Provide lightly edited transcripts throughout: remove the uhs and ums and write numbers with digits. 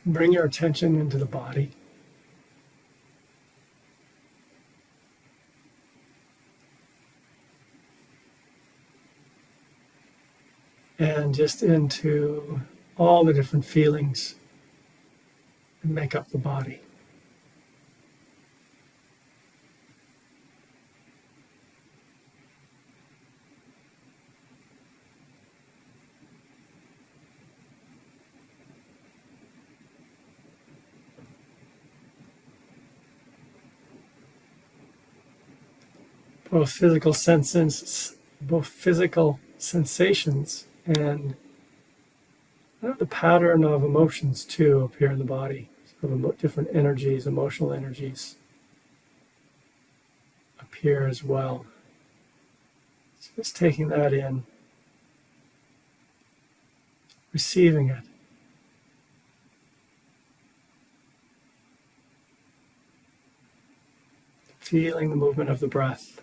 Bring your attention into the body. And just into all the different feelings that make up the body. Both physical sensations and the pattern of emotions too appear in the body. So different energies, emotional energies, appear as well. So just taking that in, receiving it. Feeling the movement of the breath.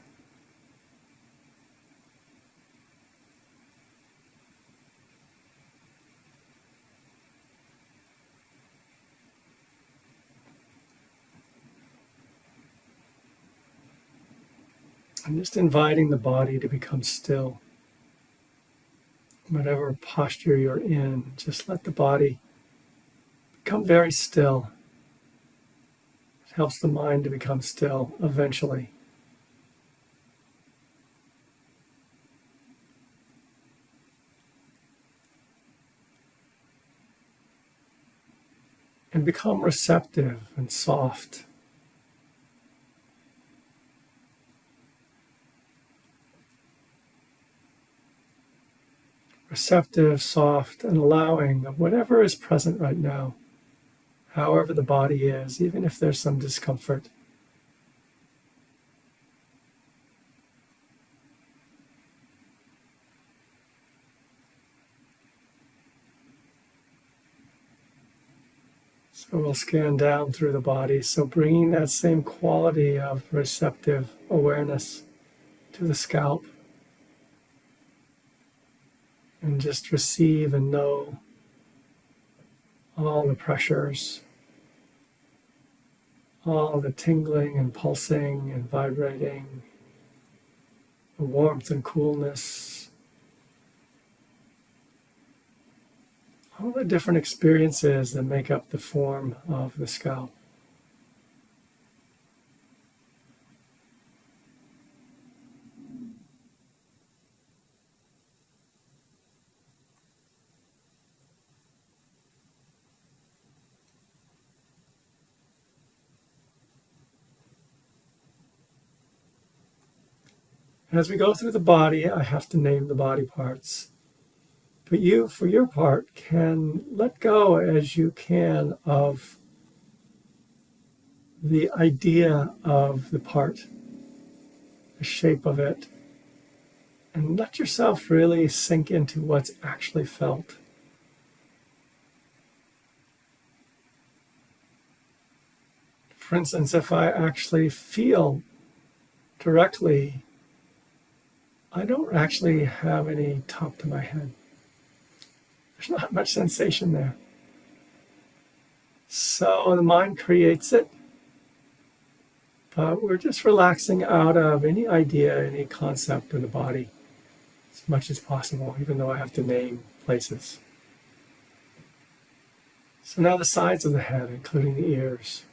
And just inviting the body to become still. Whatever posture you're in, just let the body become very still. It helps the mind to become still eventually. And become receptive and soft. Receptive, soft, and allowing of whatever is present right now, however the body is, even if there's some discomfort. So we'll scan down through the body, so bringing that same quality of receptive awareness to the scalp. And just receive and know all the pressures, all the tingling and pulsing and vibrating, the warmth and coolness, all the different experiences that make up the form of the scalp. As we go through the body, I have to name the body parts. But you, for your part, can let go as you can of the idea of the part, the shape of it, and let yourself really sink into what's actually felt. For instance, if I actually feel directly, I don't actually have any top to my head. There's not much sensation there. So the mind creates it, but we're just relaxing out of any idea, any concept in the body as much as possible, even though I have to name places. So now the sides of the head, including the ears.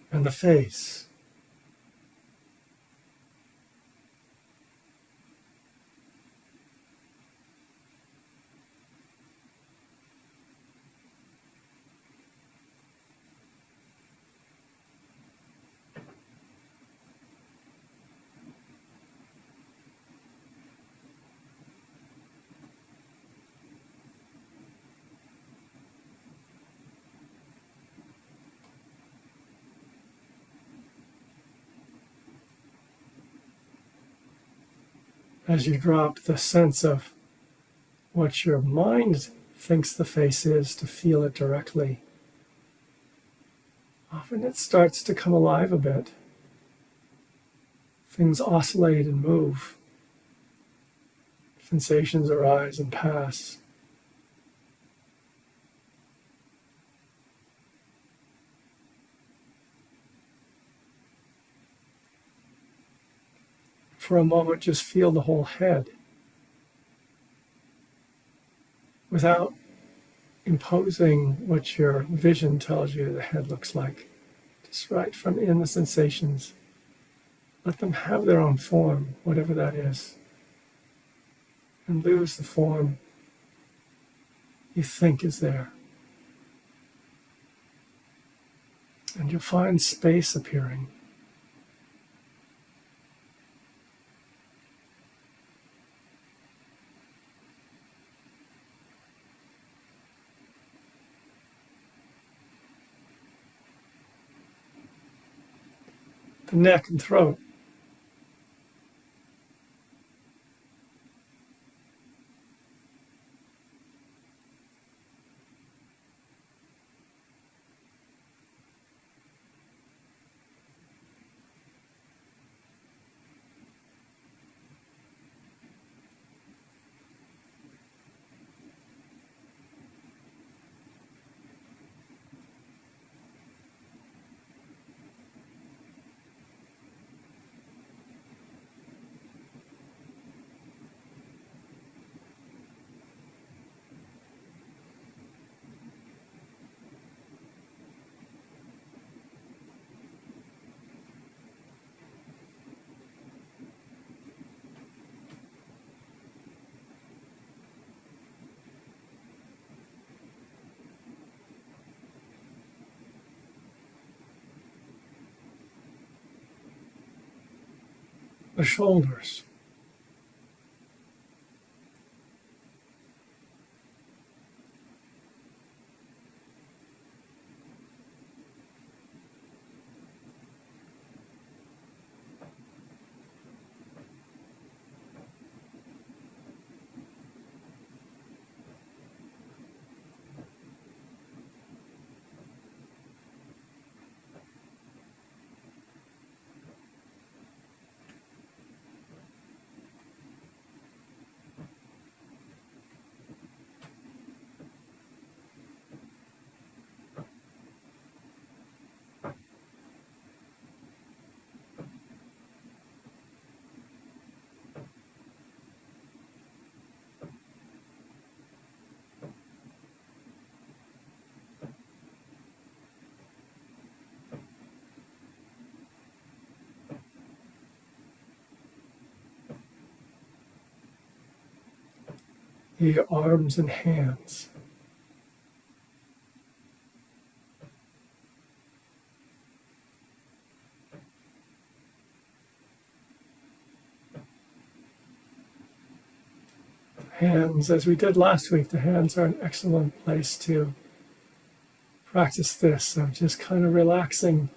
And the face. as you drop the sense of what your mind thinks the face is to feel it directly, often it starts to come alive a bit. Things oscillate and move. Sensations arise and pass. For a moment, just feel the whole head without imposing what your vision tells you the head looks like. Just right from in the sensations. Let them have their own form, whatever that is, and lose the form you think is there. And you'll find space appearing. The neck and throat. The shoulders. Your arms and hands. Hands, as we did last week, the hands are an excellent place to practice this, of just kind of relaxing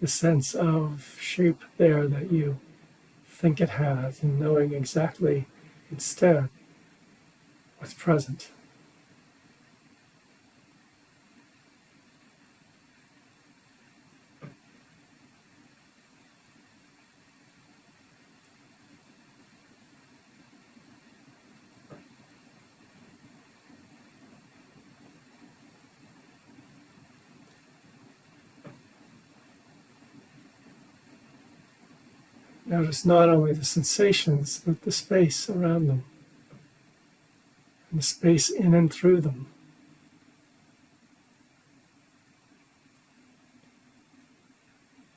the sense of shape there that you think it has, and knowing exactly instead what's present. Notice not only the sensations, but the space around them, and the space in and through them.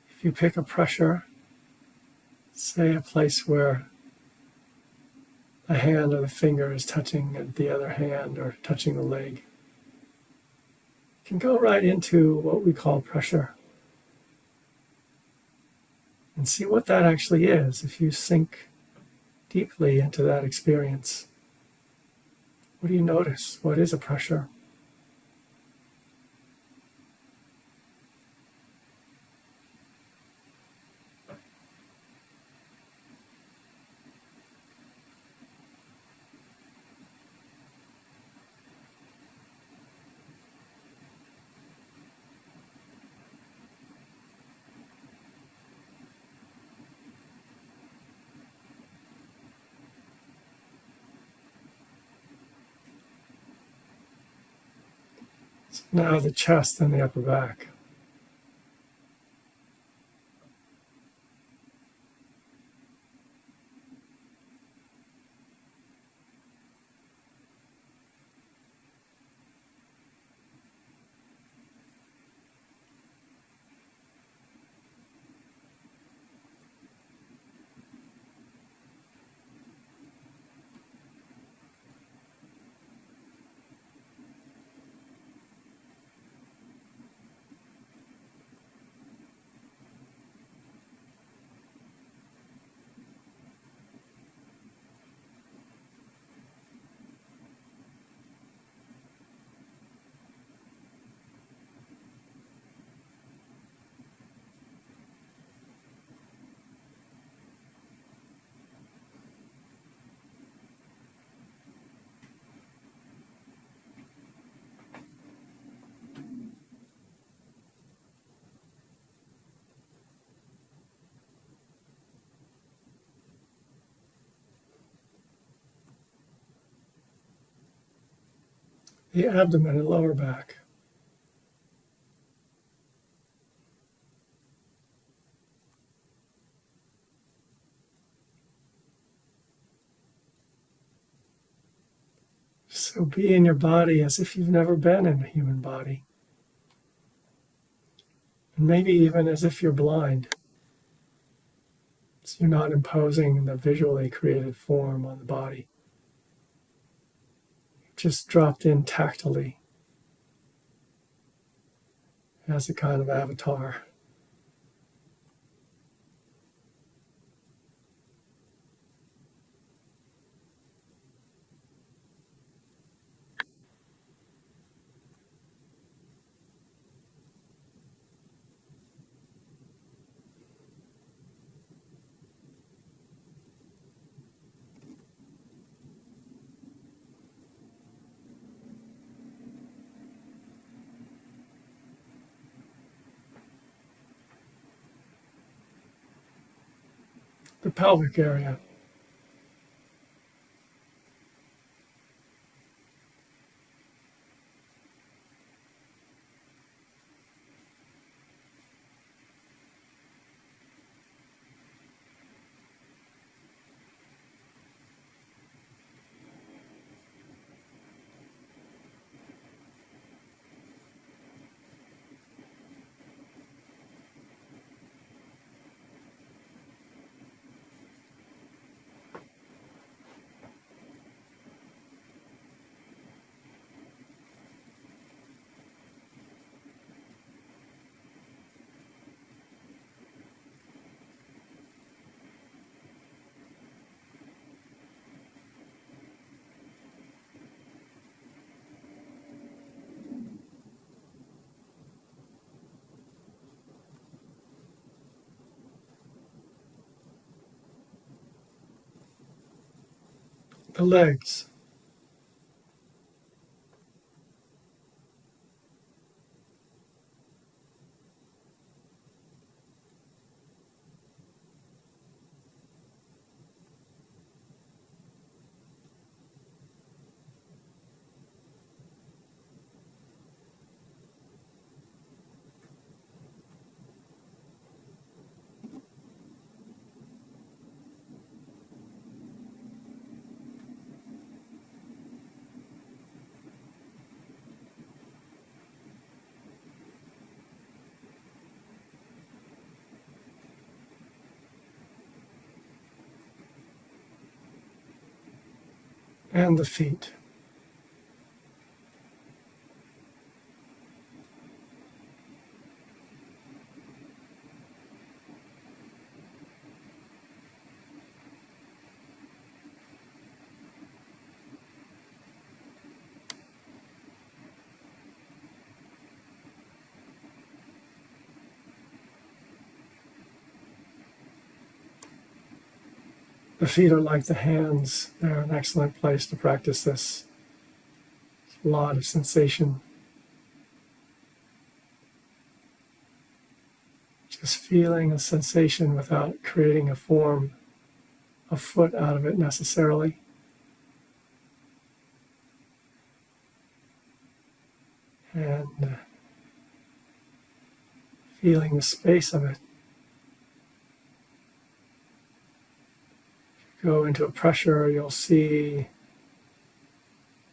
If you pick a pressure, say a place where a hand or the finger is touching the other hand or touching the leg, you can go right into what we call pressure and see what that actually is if you sink deeply into that experience. What do you notice? What is a pressure? Now the chest and the upper back. The abdomen and lower back. So be in your body as if you've never been in a human body. And maybe even as if you're blind. So you're not imposing the visually created form on the body. Just dropped in tactily as a kind of avatar. The pelvic area. The legs. And the feet. The feet are like the hands. They're an excellent place to practice this. A lot of sensation. Just feeling a sensation without creating a form, a foot out of it necessarily. and feeling the space of it. Go into a pressure, you'll see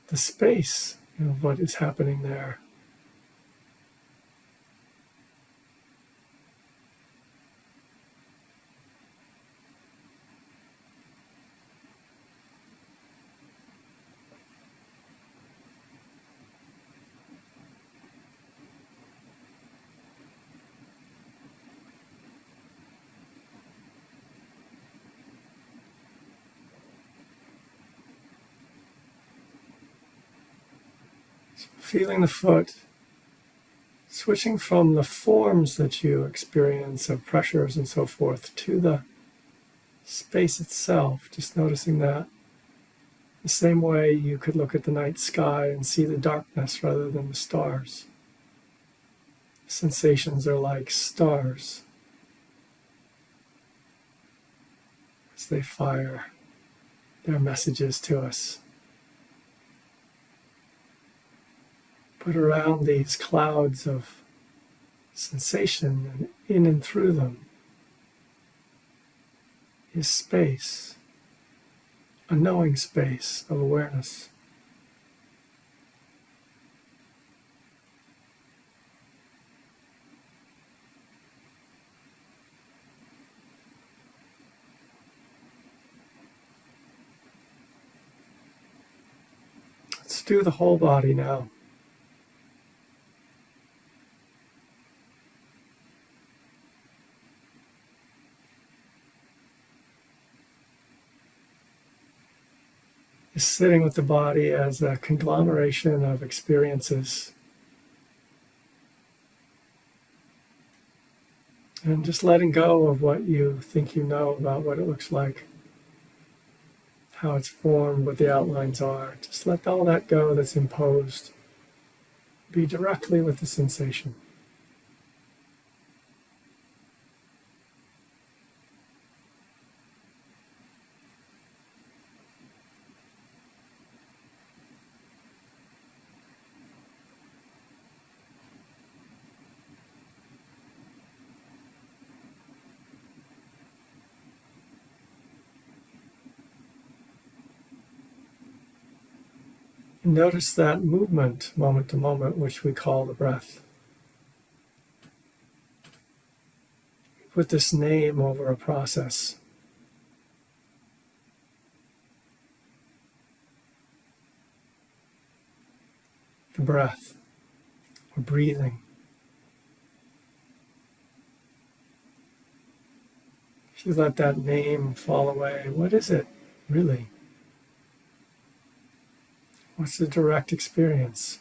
the space of what is happening there. Feeling the foot, switching from the forms that you experience of pressures and so forth to the space itself, just noticing that. The same way you could look at the night sky and see the darkness rather than the stars. Sensations are like stars as they fire their messages to us. But around these clouds of sensation and in and through them is space, a knowing space of awareness. Let's do the whole body now. Is sitting with the body as a conglomeration of experiences. And just letting go of what you think you know about what it looks like, how it's formed, what the outlines are. Just let all that go that's imposed. Be directly with the sensation. Notice that movement, moment to moment, which we call the breath. Put this name over a process. The breath, or breathing. If you let that name fall away, what is it really? What's the direct experience?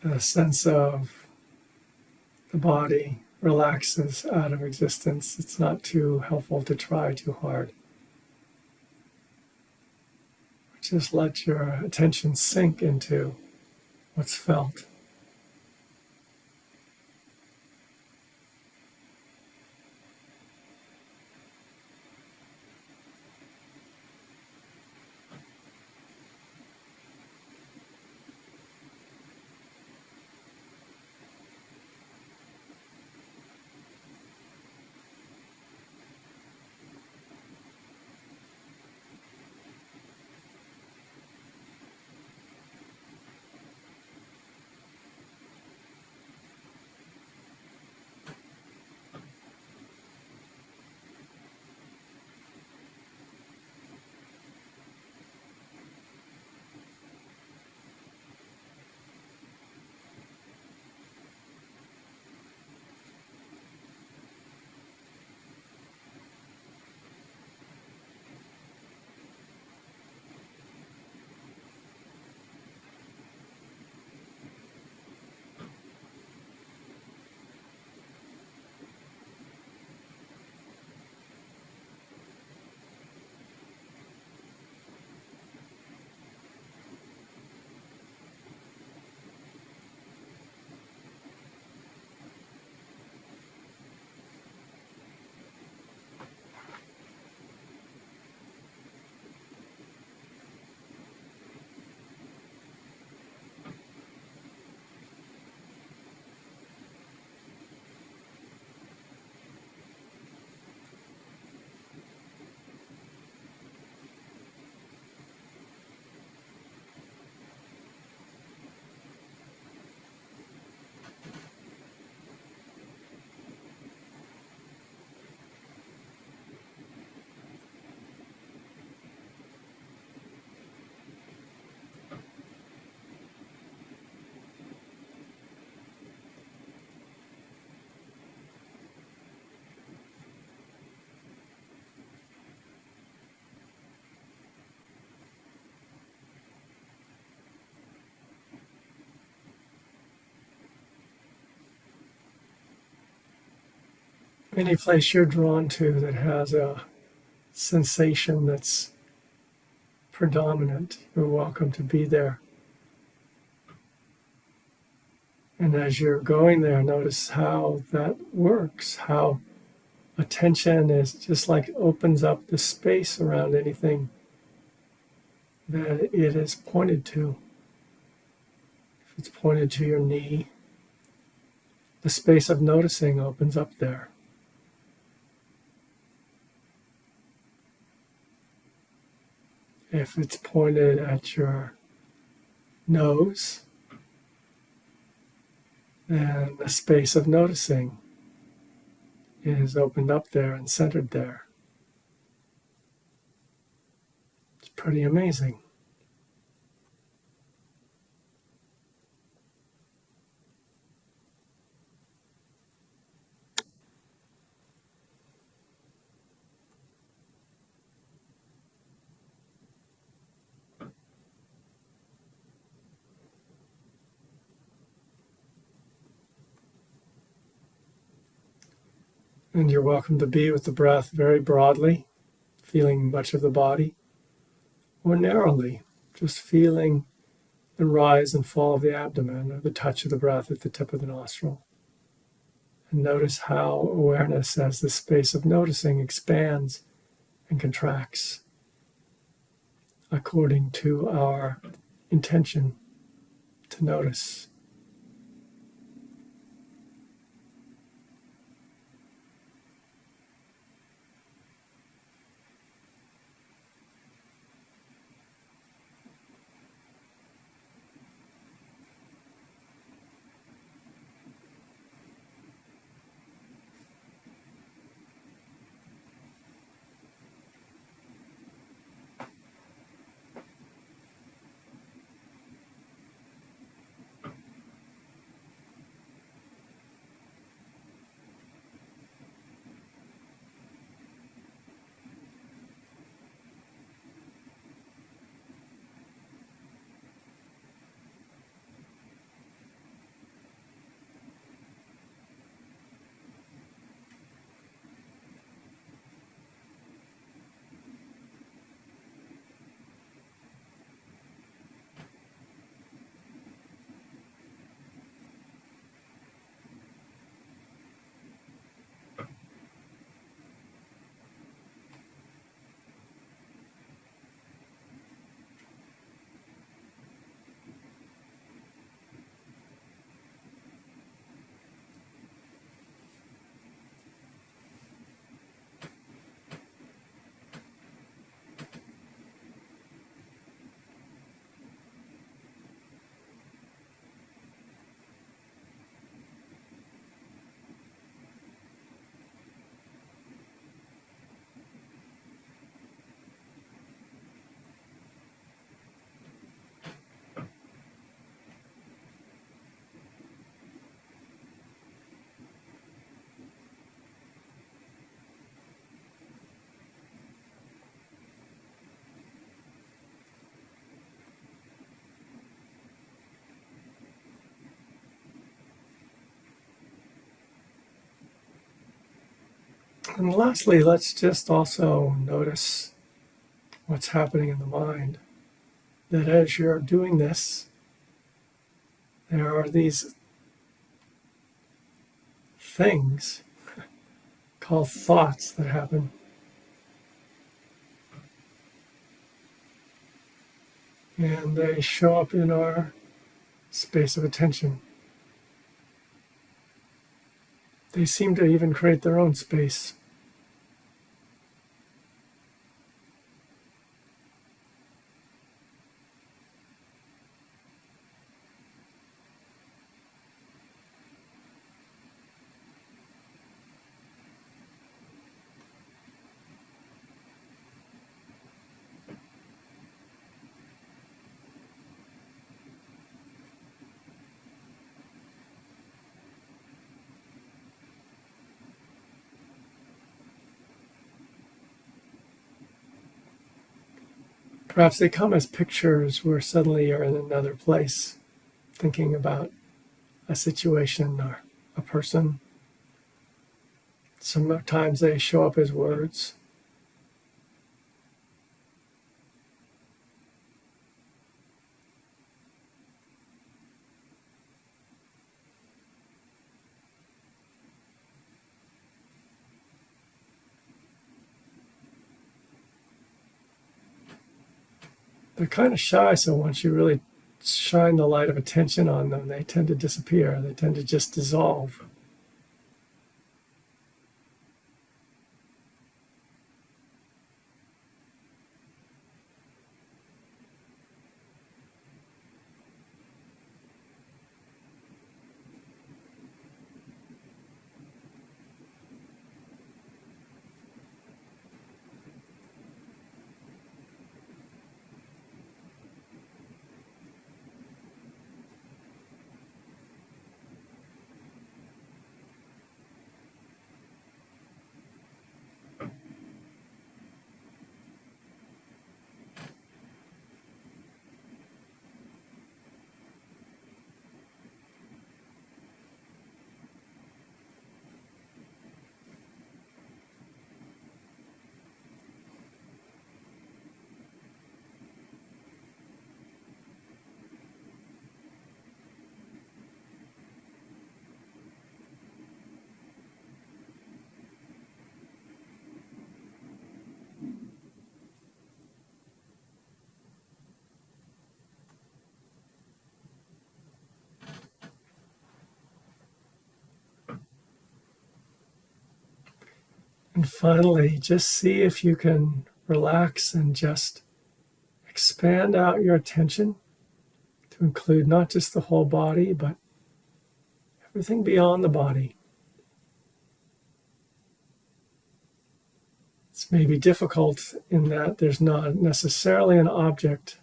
A sense of the body relaxes out of existence. It's not too helpful to try too hard. Just let your attention sink into what's felt. Any place you're drawn to that has a sensation that's predominant, you're welcome to be there. And as you're going there, notice how that works, how attention is just like opens up the space around anything that it is pointed to. If it's pointed to your knee, the space of noticing opens up there. If it's pointed at your nose, then the space of noticing is opened up there and centered there. It's pretty amazing. And you're welcome to be with the breath very broadly, feeling much of the body, or narrowly, just feeling the rise and fall of the abdomen or the touch of the breath at the tip of the nostril. And notice how awareness, as the space of noticing, expands and contracts according to our intention to notice. And lastly, let's just also notice what's happening in the mind. That as you're doing this, there are these things called thoughts that happen. And they show up in our space of attention. They seem to even create their own space. Perhaps they come as pictures where suddenly you're in another place, thinking about a situation or a person. Sometimes they show up as words. They're kind of shy, so once you really shine the light of attention on them, they tend to disappear. They tend to just dissolve. And finally, just see if you can relax and just expand out your attention to include not just the whole body, but everything beyond the body. It's maybe difficult in that there's not necessarily an object,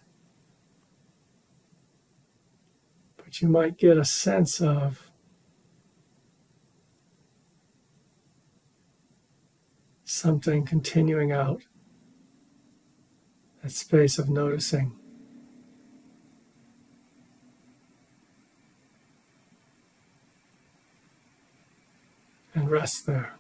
but you might get a sense of something continuing out, that space of noticing. And rest there.